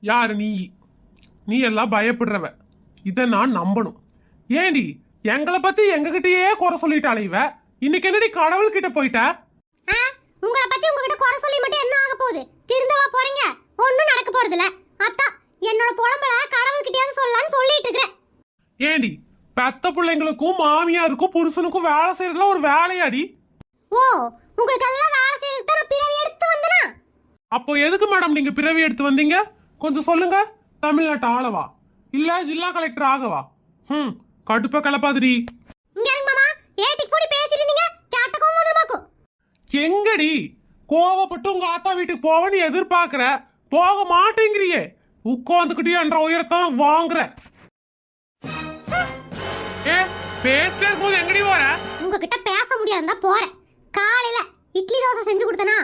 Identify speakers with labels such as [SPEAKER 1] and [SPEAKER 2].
[SPEAKER 1] யாரு நீ எல்லாம் பயப்படுறவ. இத நான் நம்பணும். ஏண்டி எங்களை பத்தி எங்ககிட்டயே குறை சொல்லிட்டாளே இவ. இன்னைக்கு என்னடி கடவுள் கிட்ட போயிட்ட?
[SPEAKER 2] உங்களை பத்தி உங்ககிட்ட குறை சொல்லி மட்டும் என்ன ஆக போகுது? திருந்தவா போறீங்க? ஒண்ணும் நடக்க போறது இல்ல. அத்தா என்னோட புலம்பல கடவுள் கிட்டயாவது சொல்லலாம்னு சொல்லிட்டு இருக்கேன்.
[SPEAKER 1] ஏண்டி பெத்த பிள்ளைங்களுக்கும் மாமியாருக்கும் புருஷனுக்கும் வேலை செய்யறதுல ஒரு வேலையாடி?
[SPEAKER 2] ஓ, உங்களுக்கு எல்லாம் வேலை செய்யறதுக்கு தான் பிறவி எடுத்து வந்தனா?
[SPEAKER 1] அப்போ எதுக்கு மேடம் நீங்க பிறவி எடுத்து வந்தீங்க? கொஞ்சம் சொல்லுங்க. தமிழ்நாட்டு ஆளவா இல்ல ஜில்லா கலெக்டர் ஆகவா? கடுப்ப கலப்பாதிரி.
[SPEAKER 2] இங்க இருங்க மாமா, ஏட்டிக்கு போடி பேசிருந்தீங்க. கேட்டக்கும் முதல்மாக்கு.
[SPEAKER 1] எங்கடி கோவப்பட்டு உங்க ஆத்தா வீட்டுக்கு போவன்னு எதிர்பார்க்கற, போக மாட்டேங்கிறியே. உட்காந்துக்கிட்டே என்ற உயரத்தான் வாங்குற. ஏ பேசிட்டே இருக்கும்போது எங்கடி போற?
[SPEAKER 2] உங்ககிட்ட பேச முடியாதுன்னா போறேன். காலையில இட்லி தோசை செஞ்சு கொடுத்தனா